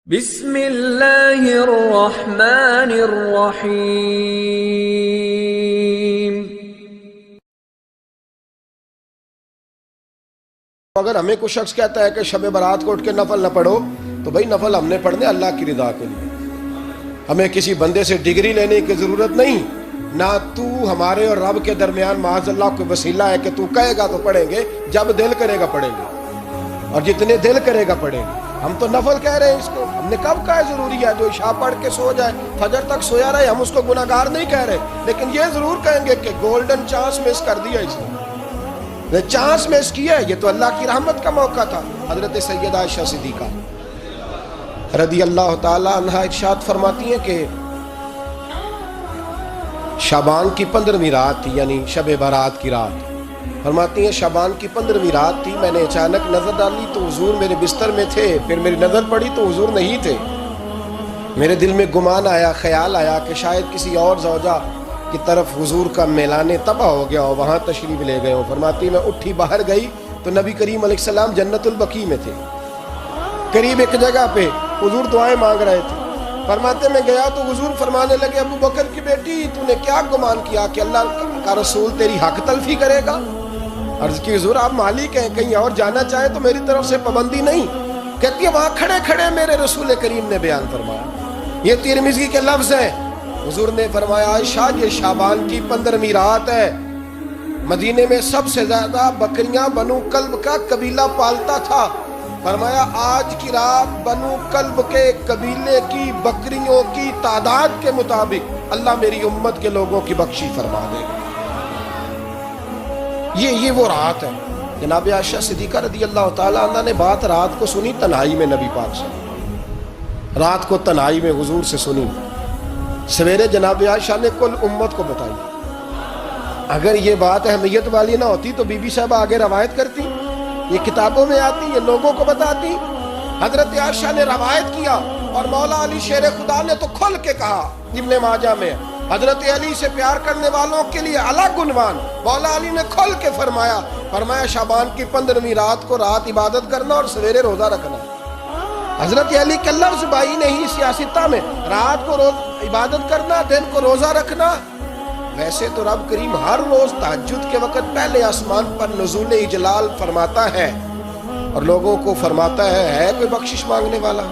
بسم اللہ الرحمن الرحیم۔ اگر ہمیں کوئی شخص کہتا ہے کہ شب برات کو اٹھ کے نفل نہ پڑھو تو بھائی نفل ہم نے پڑھنے اللہ کی رضا کے لیے، ہمیں کسی بندے سے ڈگری لینے کی ضرورت نہیں، نہ تو ہمارے اور رب کے درمیان معاذ اللہ کوئی وسیلہ ہے کہ تو کہے گا تو پڑھیں گے، جب دل کرے گا پڑھیں گے اور جتنے دل کرے گا پڑھیں گے۔ ہم تو نفل کہہ رہے ہیں اس کو، ہم نے کب کہا ہے ضروری ہے جو عشاء پڑھ کے سو جائے فجر تک سویا رہے، ہم اس کو گناہگار نہیں کہہ رہے، لیکن یہ ضرور کہیں گے کہ گولڈن چانس مس کر دیا اس نے چانس مس کیا ہے، یہ تو اللہ کی رحمت کا موقع تھا۔ حضرت سیدہ عائشہ صدیقہ رضی اللہ تعالی عنہ ارشاد فرماتی ہیں کہ شعبان کی 15ویں رات تھی، یعنی شب برات کی رات، فرماتی ہیں شعبان کی 15ویں رات تھی، میں نے اچانک نظر ڈالی تو حضور میرے بستر میں تھے، پھر میری نظر پڑی تو حضور نہیں تھے، میرے دل میں گمان آیا، خیال آیا کہ شاید کسی اور زوجہ کی طرف حضور کا میلان تباہ ہو گیا ہو، وہاں تشریف لے گئے ہو۔ فرماتی میں اٹھی باہر گئی تو نبی کریم علیہ السلام جنت البقیع میں تھے، قریب ایک جگہ پہ حضور دعائیں مانگ رہے تھے۔ فرماتے میں گیا تو حضور فرمانے لگے ابو بکر کی بیٹی تو نے کیا گمان کیا کہ اللہ کا رسول تیری حق تلفی کرے گا؟ عرض کی حضور آپ مالک ہیں، کہیں اور جانا چاہیں تو میری طرف سے پابندی نہیں۔ کہتی ہے وہاں کھڑے کھڑے میرے رسول کریم نے بیان فرمایا، یہ ترمذی کے لفظ ہیں، حضور نے فرمایا عائشہ یہ شعبان کی 15ویں رات ہے، مدینے میں سب سے زیادہ بکریاں بنو کلب کا قبیلہ پالتا تھا، فرمایا آج کی رات بنو کلب کے قبیلے کی بکریوں کی تعداد کے مطابق اللہ میری امت کے لوگوں کی بخشی فرما دے گا۔ یہ وہ رات ہے۔ جناب عائشہ صدیقہ رضی اللہ تعالیٰ عنہ نے بات رات کو سنی تنہائی میں، نبی پاک سے رات کو تنہائی میں حضور سے سنی، سویرے جناب عائشہ نے کل امت کو بتائی۔ اگر یہ بات اہمیت والی نہ ہوتی تو بی بی صاحبہ آگے روایت کرتی، یہ کتابوں میں آتی، یہ لوگوں کو بتاتی۔ حضرت عائشہ نے روایت کیا اور مولا علی شیر خدا نے تو کھل کے کہا، ابن ماجہ میں حضرت علی سے پیار کرنے والوں کے لیے الگ عنوان، مولا علی نے کھل کے فرمایا شعبان کی 15ویں رات کو رات عبادت کرنا اور سویرے روزہ رکھنا۔ حضرت علی کے لفظ بائی نہیں سیاستہ میں، رات کو عبادت کرنا، دن کو روزہ رکھنا۔ ویسے تو رب کریم ہر روز تہجد کے وقت پہلے آسمان پر نزول اجلال فرماتا ہے اور لوگوں کو فرماتا ہے کوئی بخشش مانگنے والا،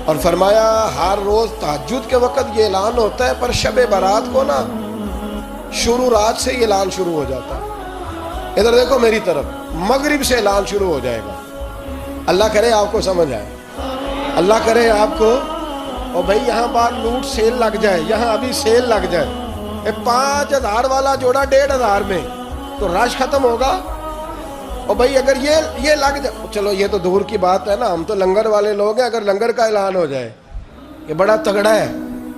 اور فرمایا ہر روز تہجد کے وقت یہ اعلان ہوتا ہے، پر شب برات کو نا شروع رات سے یہ اعلان شروع ہو جاتا ہے۔ ادھر دیکھو میری طرف، مغرب سے اعلان شروع ہو جائے گا۔ اللہ کرے آپ کو سمجھ آئے، اللہ کرے آپ کو، اور بھائی یہاں بار لوٹ سیل لگ جائے، یہاں ابھی سیل لگ جائے، 5000 والا جوڑا 1500 میں تو رش ختم ہوگا۔ اور بھائی اگر یہ لگ جائے، چلو یہ تو دور کی بات ہے نا، ہم تو لنگر والے لوگ ہیں، اگر لنگر کا اعلان ہو جائے کہ بڑا تگڑا ہے،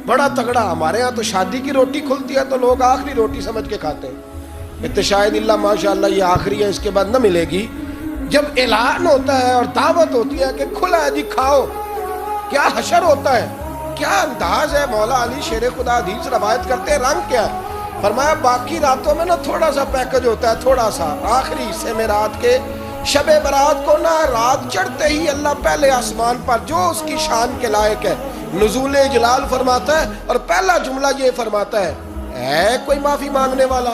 بڑا تگڑا، ہمارے ہاں تو شادی کی روٹی کھلتی ہے تو لوگ آخری روٹی سمجھ کے کھاتے ہیں، شاید اللہ ماشاءاللہ یہ آخری ہے، اس کے بعد نہ ملے گی۔ جب اعلان ہوتا ہے اور دعوت ہوتی ہے کہ کھلا ہے جی کھاؤ، کیا حشر ہوتا ہے، کیا انداز ہے۔ مولا علی شیر خدا حدیث روایت کرتے ہیں، رنگ کیا ہے؟ فرمایا باقی راتوں میں نا تھوڑا سا پیکج ہوتا ہے، تھوڑا سا، آخری حصے میں رات کے شب برات کو نا رات چڑھتے ہی اللہ پہلے آسمان پر جو اس کی شان کے لائق ہے نزول جلال فرماتا ہے، اور پہلا جملہ یہ فرماتا ہے کوئی معافی مانگنے والا؟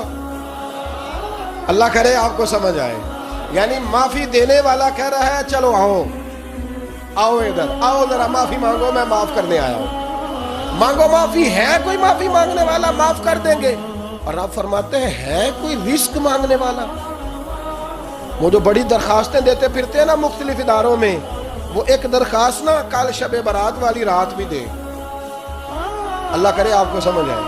اللہ کرے آپ کو سمجھ آئے، یعنی معافی دینے والا کہہ رہا ہے چلو آؤ ادھر آؤ ذرا معافی مانگو، میں معاف کرنے آیا ہوں، مانگو معافی، ہے کوئی معافی مانگنے والا؟ معاف کر دیں گے۔ اور آپ فرماتے ہیں ہے کوئی رزق مانگنے والا؟ وہ جو بڑی درخواستیں دیتے پھرتے ہیں نا مختلف اداروں میں، وہ ایک درخواست نا کل شب برات والی رات بھی دے۔ اللہ کرے آپ کو سمجھ آئے۔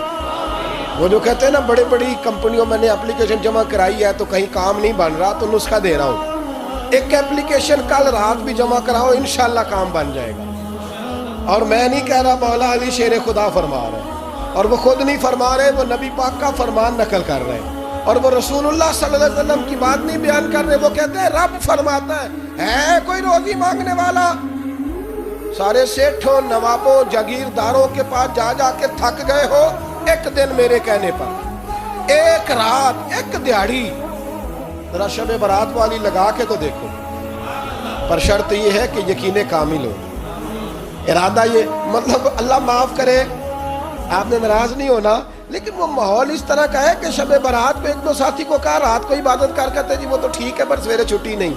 وہ جو کہتے ہیں نا بڑی بڑی کمپنیوں میں نے اپلیکیشن جمع کرائی ہے تو کہیں کام نہیں بن رہا تو نسخہ دے رہا ہوں، ایک اپلیکیشن کل رات بھی جمع کراؤ انشاءاللہ کام بن جائے گا۔ اور میں نہیں کہہ رہا، مولا علی شیر خدا فرما رہے، اور وہ خود نہیں فرما رہے، وہ نبی پاک کا فرمان نقل کر رہے ہیں، اور وہ رسول اللہ صلی اللہ علیہ وسلم کی بات نہیں بیان کر رہے، وہ کہتے ہیں رب فرماتا ہے کوئی روزی مانگنے والا؟ سارے سیٹھوں نوابوں جاگیرداروں کے پاس جا کے تھک گئے ہو، ایک دن میرے کہنے پر، ایک رات، ایک دیہڑی ذرا شب برات والی لگا کے تو دیکھو، پر شرط یہ ہے کہ یقین کامل ہو۔ ارادہ یہ مطلب اللہ معاف کرے، آپ نے ناراض نہیں ہونا، لیکن وہ ماحول اس طرح کا ہے کہ شب برات پہ ایک دو ساتھی کو کہا رات کو عبادت کر کہتے جی وہ تو ٹھیک ہے پر سویرے چھٹی نہیں،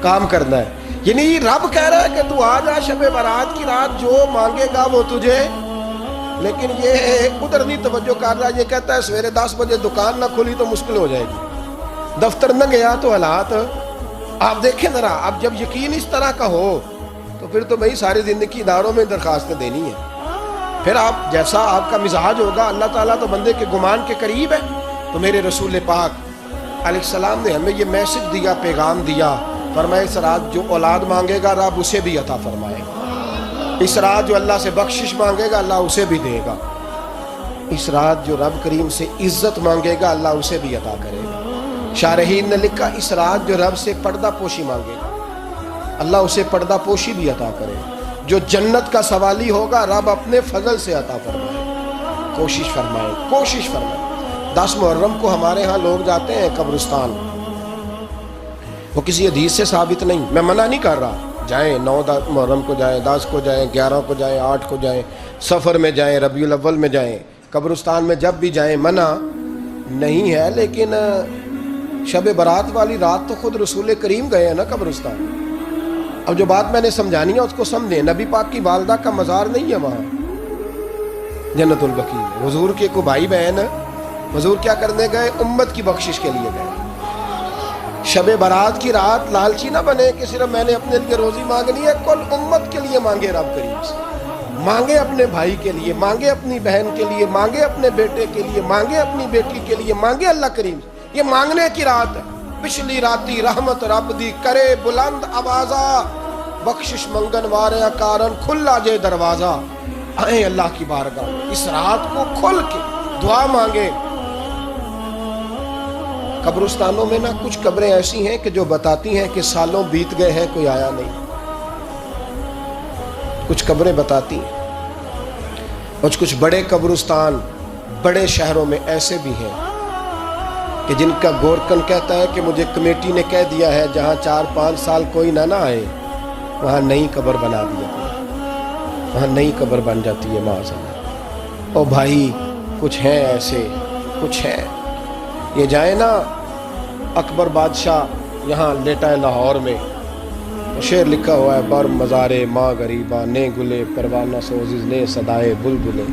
کام کرنا ہے۔ یعنی رب کہہ رہا ہے کہ تو آ جا شب برات کی رات، جو مانگے گا وہ تجھے، لیکن یہ ادھر نہیں توجہ کر رہا، یہ کہتا ہے سویرے 10 بجے دکان نہ کھلی تو مشکل ہو جائے گی، دفتر نہ گیا تو حالات آپ دیکھیں ذرا۔ اب جب یقین اس طرح کا ہو تو پھر تو بھائی ساری زندگی اداروں میں درخواستیں دینی ہے، پھر آپ جیسا آپ کا مزاج ہوگا، اللہ تعالیٰ تو بندے کے گمان کے قریب ہے۔ تو میرے رسول پاک علیہ السلام نے ہمیں یہ میسج دیا، پیغام دیا، فرمایا اس رات جو اولاد مانگے گا رب اسے بھی عطا فرمائے گا، اس رات جو اللہ سے بخشش مانگے گا اللہ اسے بھی دے گا، اس رات جو رب کریم سے عزت مانگے گا اللہ اسے بھی عطا کرے گا۔ شارحین نے لکھا اس رات جو رب سے پردہ پوشی مانگے گا اللہ اسے پردہ پوشی بھی عطا کرے گا، جو جنت کا سوالی ہوگا رب اپنے فضل سے عطا فرمائے۔ کوشش فرمائے، کوشش فرمائے۔ 10 محرم کو ہمارے ہاں لوگ جاتے ہیں قبرستان، وہ کسی حدیث سے ثابت نہیں، میں منع نہیں کر رہا، جائیں 9 محرم کو جائیں، 10 کو جائیں، 11 کو جائیں، 8 کو جائیں، سفر میں جائیں، ربیع الاول میں جائیں، قبرستان میں جب بھی جائیں منع نہیں ہے، لیکن شب برات والی رات تو خود رسول کریم گئے ہیں نا قبرستان۔ اب جو بات میں نے سمجھانی ہے اس کو سمجھیں، نبی پاک کی والدہ کا مزار نہیں ہے وہاں جنت البقیع میں، حضور کے کو بھائی بہن، حضور کیا کرنے گئے؟ امت کی بخشش کے لیے گئے۔ شب برات کی رات لالچی نہ بنے کہ صرف میں نے اپنے لیے روزی مانگنی ہے، کل امت کے لیے مانگے رب کریم سے، مانگے اپنے بھائی کے لیے، مانگے اپنی بہن کے لیے، مانگے اپنے بیٹے کے لیے، مانگے اپنی بیٹی کے لیے، مانگے اللہ کریم سے۔ یہ مانگنے کی رات ہے۔ پچھلی راتی رحمت رب دی کرے بلند آوازہ، بخشش منگن وارے کارن کھلا جے دروازہ، آئیں اللہ کی بارگاہ اس رات کو کھل کے دعا مانگے۔ قبرستانوں میں نا کچھ قبریں ایسی ہیں کہ جو بتاتی ہیں کہ سالوں بیت گئے ہیں کوئی آیا نہیں، کچھ قبریں بتاتی ہیں، اور کچھ بڑے قبرستان بڑے شہروں میں ایسے بھی ہیں کہ جن کا گورکن کہتا ہے کہ مجھے کمیٹی نے کہہ دیا ہے جہاں 4-5 سال کوئی نہ آئے وہاں نئی قبر بنا دیا، وہاں نئی قبر بن جاتی ہے معاذ۔ او بھائی کچھ ہیں ایسے، کچھ ہیں، یہ جائیں نا اکبر بادشاہ یہاں لیٹا ہے لاہور میں، شعر لکھا ہوا ہے بر مزارے ماں غریباں نے گلے پروانہ سوزز نے صدائے بلبلے،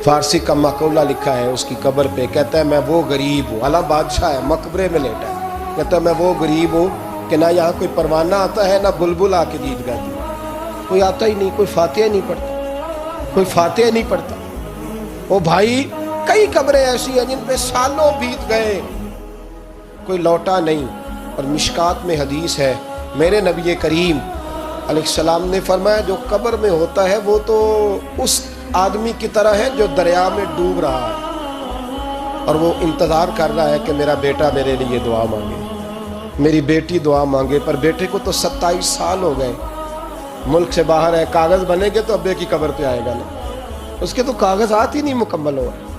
فارسی کا مقولہ لکھا ہے اس کی قبر پہ، کہتا ہے میں وہ غریب ہوں، اعلیٰ بادشاہ ہے مقبرے میں لیٹا ہے، کہتا ہے میں وہ غریب ہوں کہ نہ یہاں کوئی پروانہ آتا ہے نہ بلبل آ کے گیت گاتی ہے، کوئی آتا ہی نہیں، کوئی فاتحہ نہیں پڑھتا، کوئی فاتحہ نہیں پڑھتا۔ وہ بھائی کئی قبریں ایسی ہیں جن پہ سالوں بیت گئے کوئی لوٹا نہیں۔ اور مشکات میں حدیث ہے، میرے نبی کریم علیہ السلام نے فرمایا جو قبر میں ہوتا ہے وہ تو اس آدمی کی طرح ہے جو دریا میں ڈوب رہا ہے اور وہ انتظار کر رہا ہے کہ میرا بیٹا میرے لیے دعا مانگے، میری بیٹی دعا مانگے، پر بیٹے کو تو 27 سال ہو گئے، ملک سے باہر ہے، کاغذ بنے گے تو ابے کی قبر پہ آئے گا نا، اس کے تو کاغذات ہی نہیں مکمل ہو رہے،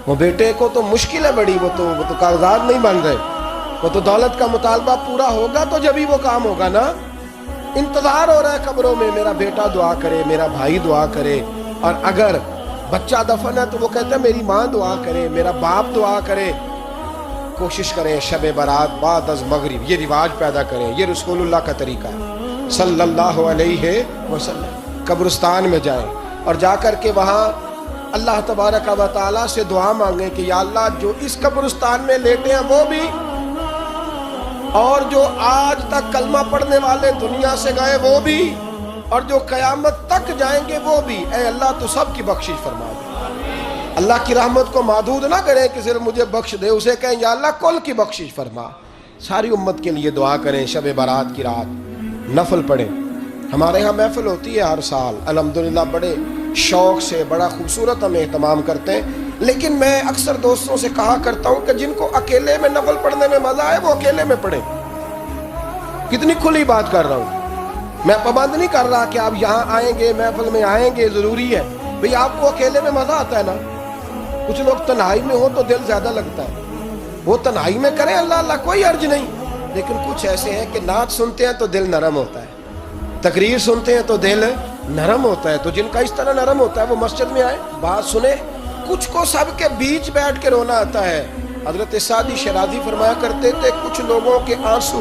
وہ بیٹے کو تو مشکل ہے بڑی، وہ تو کاغذات نہیں بن رہے، وہ تو دولت کا مطالبہ پورا ہوگا تو جب ہی وہ کام ہوگا نا۔ انتظار ہو رہا ہے قبروں میں میرا بیٹا دعا کرے، میرا بھائی دعا کرے، اور اگر بچہ دفن ہے تو وہ کہتا ہے میری ماں دعا کرے، میرا باپ دعا کرے۔ کوشش کریں شب برات بعد از مغرب یہ رواج پیدا کریں، یہ رسول اللہ کا طریقہ ہے صلی اللہ علیہ وسلم۔ قبرستان میں جائیں اور جا کر کے وہاں اللہ تبارک و تعالیٰ سے دعا مانگیں کہ یا اللہ جو اس قبرستان میں لیٹے ہیں وہ بھی، اور جو آج تک کلمہ پڑھنے والے دنیا سے گئے وہ بھی، اور جو قیامت تک جائیں گے وہ بھی، اے اللہ تو سب کی بخشش فرما دے۔ اللہ کی رحمت کو محدود نہ کریں کہ صرف مجھے بخش دے، اسے کہیں یا اللہ کل کی بخشش فرما۔ ساری امت کے لیے دعا کریں، شب برات کی رات نفل پڑھیں۔ ہمارے ہاں محفل ہوتی ہے ہر سال الحمدللہ، بڑے شوق سے بڑا خوبصورت ہم اہتمام کرتے ہیں، لیکن میں اکثر دوستوں سے کہا کرتا ہوں کہ جن کو اکیلے میں نفل پڑھنے میں مزہ آئے وہ اکیلے میں پڑھیں۔ کتنی کھلی بات کر رہا ہوں، میں پابند نہیں کر رہا کہ آپ یہاں آئیں گے محفل میں آئیں گے ضروری ہے، بھئی آپ کو اکیلے میں مزہ آتا ہے نا، کچھ لوگ تنہائی میں ہو تو دل زیادہ لگتا ہے، وہ تنہائی میں کریں اللہ اللہ کوئی عرض نہیں، لیکن کچھ ایسے ہیں کہ نعت سنتے ہیں تو دل نرم ہوتا ہے، تقریر سنتے ہیں تو دل نرم ہوتا ہے. تو جن کا اس طرح نرم ہوتا ہے وہ مسجد میں آئے, بات سنیں. کچھ کو سب کے بیچ بیٹھ کے رونا آتا ہے. حضرت سعدی شیرازی فرمایا کرتے تھے کچھ لوگوں کے آنسو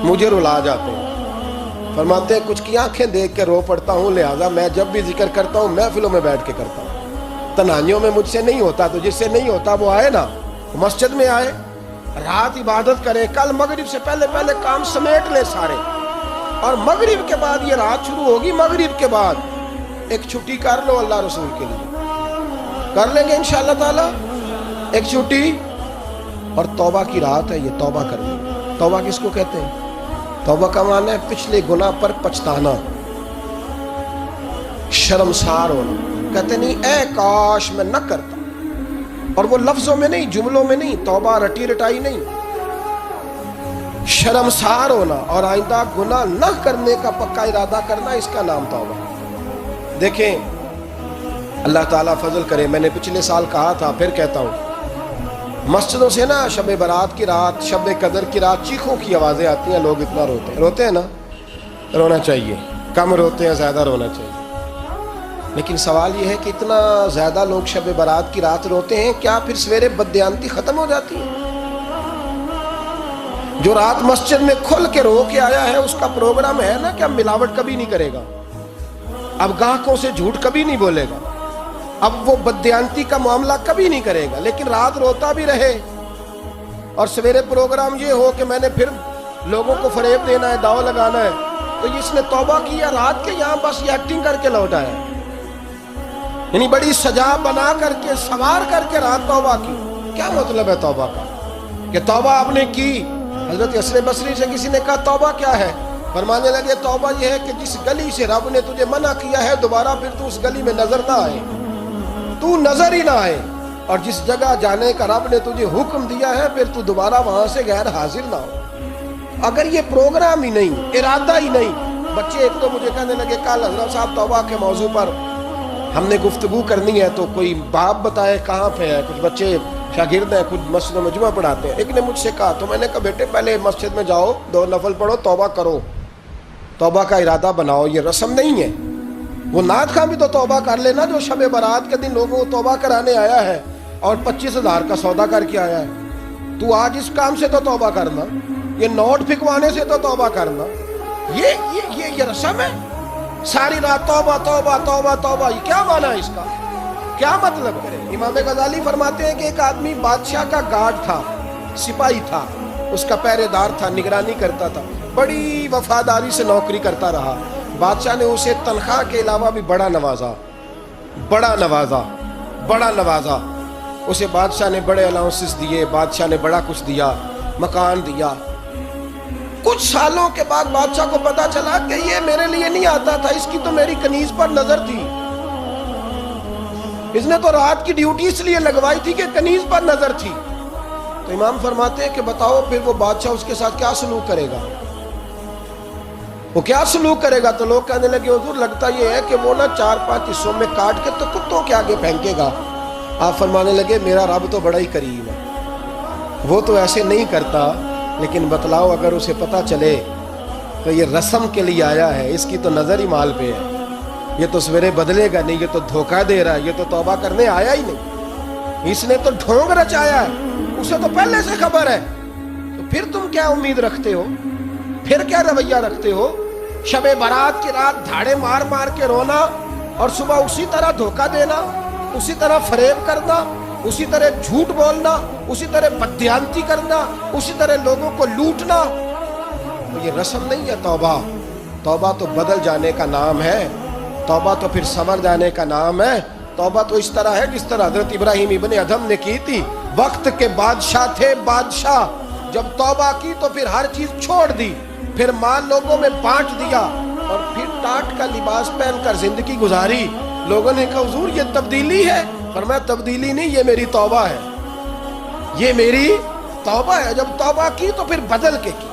مجھے رلا جاتے ہیں. فرماتے ہیں کچھ کی آنکھیں دیکھ کے رو پڑتا ہوں, لہٰذا میں جب بھی ذکر کرتا ہوں محفلوں میں بیٹھ کے کرتا ہوں. تنہائیوں میں مجھ سے نہیں ہوتا, تو جس سے نہیں ہوتا وہ آئے نا, مسجد میں آئے, رات عبادت کرے. کل مغرب سے پہلے پہلے کام سمیٹ لے سارے, اور مغرب کے بعد یہ رات شروع ہوگی, مغرب کے بعد ایک چھٹی کر لو اللہ رسول کے لیے. کر لیں گے انشاءاللہ تعالی ایک چھٹی. اور توبہ کی رات ہے یہ, توبہ کر لیں. توبہ کس کو کہتے ہیں؟ توبہ کا معنی ہے پچھلے گناہ پر پچھتانا, شرمسار ہونا. کہتے نہیں اے کاش میں نہ کرتا, اور وہ لفظوں میں نہیں, جملوں میں نہیں, توبہ رٹی رٹائی نہیں. شرمسار ہونا اور آئندہ گناہ نہ کرنے کا پکا ارادہ کرنا, اس کا نام توبہ. دیکھیں اللہ تعالیٰ فضل کرے, میں نے پچھلے سال کہا تھا پھر کہتا ہوں, مسجدوں سے نا شب برات کی رات, شب قدر کی رات چیخوں کی آوازیں آتی ہیں, لوگ اتنا روتے ہیں. روتے ہیں نا, رونا چاہیے. کم روتے ہیں, زیادہ رونا چاہیے. لیکن سوال یہ ہے کہ اتنا زیادہ لوگ شب برات کی رات روتے ہیں, کیا پھر سویرے بددیانتی ختم ہو جاتی ہے؟ جو رات مسجد میں کھل کے رو کے آیا ہے اس کا پروگرام ہے نا کہ اب ملاوٹ کبھی نہیں کرے گا, اب گاہکوں سے جھوٹ کبھی نہیں بولے گا, اب وہ بددیانتی کا معاملہ کبھی نہیں کرے گا. لیکن رات روتا بھی رہے اور سویرے پروگرام یہ ہو کہ میں نے پھر لوگوں کو فریب دینا ہے, داؤ لگانا ہے, تو اس نے توبہ کیا رات کے یہاں بس یہ ایکٹنگ کر کے لوٹا ہے. یعنی بڑی سجا بنا کر کے سوار کر کے رات توبہ کی. کیا مطلب ہے توبہ کا؟ کہ توبہ آپ نے کی. حضرت حسن بصری سے کسی نے کہا توبہ کیا ہے؟ فرمانے لگے توبہ یہ ہے کہ جس گلی سے رب نے تجھے منع کیا ہے دوبارہ پھر تو اس گلی میں نظر نہ آئے, تو نظر ہی نہ آئے. اور جس جگہ جانے کا رب نے تجھے حکم دیا ہے پھر تو دوبارہ وہاں سے غیر حاضر نہ ہو. اگر یہ پروگرام ہی نہیں, ارادہ ہی نہیں. بچے ایک تو مجھے کہنے لگے کل حضرت صاحب توبہ کے موضوع پر ہم نے گفتگو کرنی ہے, تو کوئی باپ بتائے کہاں پہ ہے. کچھ بچے شاگرد ہیں, کچھ مسجد میں جمعہ پڑھاتے ہیں. ایک نے مجھ سے کہا, تو میں نے کہا بیٹے پہلے مسجد میں جاؤ, 2 نفل پڑھو, توبہ کرو, توبہ کا ارادہ بناؤ. یہ رسم نہیں ہے. وہ نعت خواں بھی تو توبہ کر لینا جو شب برات کے دن لوگوں کو توبہ کرانے آیا ہے اور 25,000 کا سودا کر کے آیا ہے. تو آج اس کام سے تو توبہ کرنا, یہ نوٹ پھکوانے سے تو توبہ کرنا. یہ رسم ہے. ساری رات توبہ توبہ توبہ توبہ, یہ کیا معنی ہے اس کا؟ کیا مطلب ہے؟ امام غزالی فرماتے ہیں کہ ایک آدمی بادشاہ کا گارڈ تھا, سپاہی تھا, اس کا پہرے دار تھا, نگرانی کرتا تھا, بڑی وفاداری سے نوکری کرتا رہا. بادشاہ نے اسے تنخواہ کے علاوہ بھی بڑا نوازا, بڑا نوازا, بڑا نوازا. اسے بادشاہ نے بڑے الاؤنسز دیے, بادشاہ نے بڑا کچھ دیا, مکان دیا. کچھ سالوں کے بعد بادشاہ کو پتا چلا کہ یہ میرے لیے نہیں آتا تھا, اس کی تو میری کنیز پر نظر تھی. اس نے تو رات کی ڈیوٹی اس لیے لگوائی تھی کہ کنیز پر نظر تھی. تو امام فرماتے ہیں کہ بتاؤ پھر وہ بادشاہ اس کے ساتھ کیا سلوک کرے گا؟ وہ کیا سلوک کرے گا؟ تو لوگ کہنے لگے حضور لگتا یہ ہے کہ وہ نا 4-5 حصوں میں کاٹ کے تو کتوں کے آگے پھینکے گا. آپ فرمانے لگے میرا رب تو بڑا ہی کریم ہے, وہ تو ایسے نہیں کرتا. لیکن بتلاؤ اگر اسے پتا چلے تو یہ رسم کے لیے آیا ہے, اس کی تو نظر ہی مال پہ ہے, یہ تو سویرے بدلے گا نہیں, یہ تو دھوکہ دے رہا ہے, یہ تو توبہ کرنے آیا ہی نہیں, اس نے تو ڈھونگ رچایا ہے, اسے تو پہلے سے خبر ہے. تو پھر تم کیا امید رکھتے ہو؟ پھر کیا رویہ رکھتے ہو؟ شب برات کی رات دھاڑے مار مار کے رونا اور صبح اسی طرح دھوکہ دینا, اسی طرح فریب کرنا, اسی طرح جھوٹ بولنا, اسی طرح بددیانتی کرنا, اسی طرح لوگوں کو لوٹنا. یہ رسم نہیں ہے توبہ. توبہ تو بدل جانے کا نام ہے, توبہ تو پھر سنور جانے کا نام ہے. توبہ تو اس طرح ہے جس طرح حضرت ابراہیم ابن ادھم نے کی تھی. وقت کے بادشاہ تھے بادشاہ, جب توبہ کی تو پھر ہر چیز چھوڑ دی, پھر مال لوگوں میں بانٹ دیا اور پھر ٹاٹ کا لباس پہن کر زندگی گزاری. لوگوں نے کہا حضور یہ تبدیلی ہے؟ فرمایا تبدیلی نہیں, یہ میری توبہ ہے, یہ میری توبہ ہے. جب توبہ کی تو پھر بدل کے کی,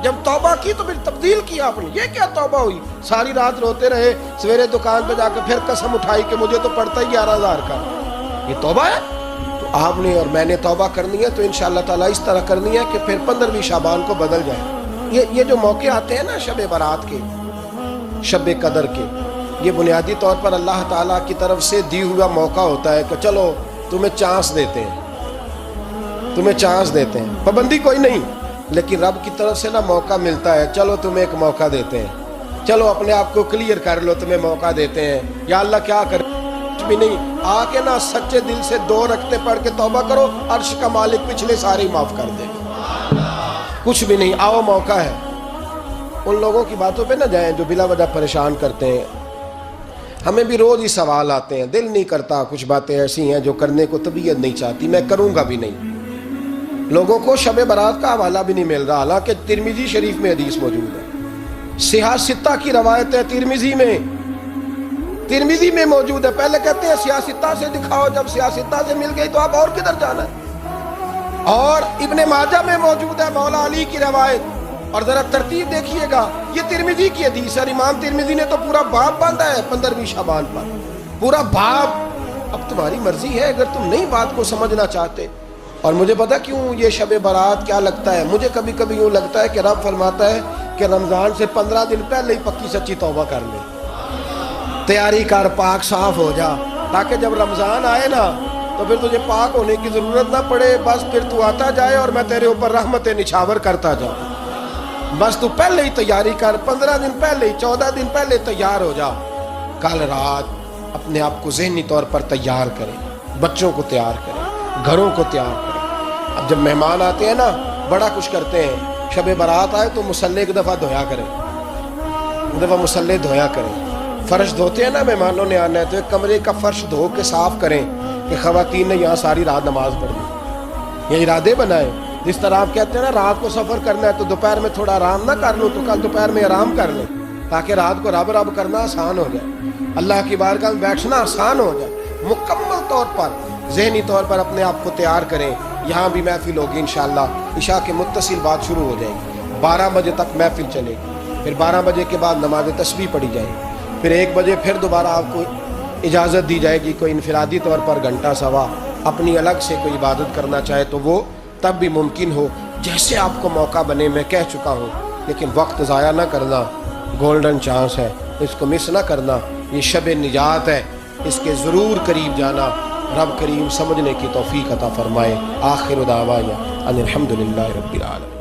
جب توبہ کی تو پھر تبدیل کیا آپ نے. یہ کیا توبہ ہوئی؟ ساری رات روتے رہے, سویرے دکان پہ جا کے پھر قسم اٹھائی کہ مجھے تو پڑتا ہی 11,000 کا. یہ توبہ ہے؟ تو آپ نے اور میں نے توبہ کرنی ہے تو انشاءاللہ تعالیٰ اس طرح کرنی ہے کہ پھر 15ویں شعبان کو بدل جائے. یہ جو موقع آتے ہیں نا شب برات کے, شب قدر کے، یہ بنیادی طور پر اللہ تعالیٰ کی طرف سے دی ہوا موقع ہوتا ہے کہ چلو تمہیں چانس دیتے ہیں، تمہیں چانس دیتے ہیں، پابندی کوئی نہیں، لیکن رب کی طرف سے نا موقع ملتا ہے، چلو تمہیں ایک موقع دیتے ہیں، چلو اپنے آپ کو کلیئر کر لو، تمہیں موقع دیتے ہیں۔ یا اللہ کیا کرے، کچھ بھی نہیں، آ کے نا سچے دل سے 2 رکعتیں پڑھ کے توبہ کرو، عرش کا مالک پچھلے سارے معاف کر دے گا، کچھ بھی نہیں، آؤ موقع ہے۔ ان لوگوں کی باتوں پہ نہ جائیں جو بلا وجہ پریشان کرتے ہیں، ہمیں بھی روز ہی سوال آتے ہیں، دل نہیں کرتا، کچھ باتیں ایسی ہیں جو کرنے کو طبیعت نہیں چاہتی، میں کروں گا بھی نہیں۔ لوگوں کو شب برات کا حوالہ بھی نہیں مل رہا، حالانکہ ترمذی شریف میں حدیث موجود ہے، صحاح ستہ کی روایت ہے، ترمذی میں موجود ہے۔ پہلے کہتے ہیں صحاح ستہ سے دکھاؤ، جب صحاح ستہ سے مل گئی تو آپ اور کدھر جانا ہے؟ اور ابن ماجہ میں موجود ہے مولا علی کی روایت، اور ذرا ترتیب دیکھیے گا، یہ ترمذی کی حدیث ہے، امام ترمذی نے تو پورا باب باندھا ہے 15ویں شعبان پر، پورا باب۔ اب تمہاری مرضی ہے، اگر تم نئی بات کو سمجھنا چاہتے۔ اور مجھے پتا کیوں یہ شب برات کیا لگتا ہے، مجھے کبھی کبھی یوں لگتا ہے کہ رب فرماتا ہے کہ رمضان سے 15 دن پہلے ہی پکی سچی توبہ کر لے، تیاری کر، پاک صاف ہو جا، تاکہ جب رمضان آئے نا تو پھر تجھے پاک ہونے کی ضرورت نہ پڑے، بس پھر تو آتا جائے اور میں تیرے اوپر رحمتیں نچھاور کرتا جاؤں۔ بس تو پہلے ہی تیاری کر، 15 دن پہلے ہی، 14 دن پہلے تیار ہو جا۔ کل رات اپنے آپ کو ذہنی طور پر تیار کریں، بچوں کو تیار کریں، گھروں کو تیار کریں۔ اب جب مہمان آتے ہیں نا بڑا کچھ کرتے ہیں، شب برات آئے تو مصلی ایک دفعہ دھویا کریں، ایک دفعہ مصلی دھویا کریں۔ فرش دھوتے ہیں نا، مہمانوں نے آنا ہے تو ایک کمرے کا فرش دھو کے صاف کریں کہ خواتین نے یہاں ساری رات نماز پڑھی، یہ ارادے بنائیں۔ جس طرح آپ کہتے ہیں نا رات کو سفر کرنا ہے تو دوپہر میں تھوڑا آرام نہ کر لو تو کل دوپہر میں آرام کر لیں، تاکہ رات کو رب رب کرنا آسان ہو جائے، اللہ کی بارگاہ میں بیٹھنا آسان ہو جائے۔ مکمل طور پر ذہنی طور پر اپنے آپ کو تیار کریں۔ یہاں بھی محفل ہوگی انشاءاللہ، عشاء کے متصل بعد شروع ہو جائے گی، 12 بجے تک محفل چلے گی، پھر 12 بجے کے بعد نماز تسبیح پڑھی جائے گی، پھر 1 بجے پھر دوبارہ آپ کو اجازت دی جائے گی، کوئی انفرادی طور پر گھنٹہ سوا اپنی الگ سے کوئی عبادت کرنا چاہے تو وہ تب بھی ممکن ہو، جیسے آپ کو موقع بنے۔ میں کہہ چکا ہوں، لیکن وقت ضائع نہ کرنا، گولڈن چانس ہے، اس کو مس نہ کرنا، یہ شب نجات ہے، اس کے ضرور قریب جانا۔ رب کریم سمجھنے کی توفیق عطا فرمائے۔ آخر دعوانا ان الحمدللہ رب العالمین۔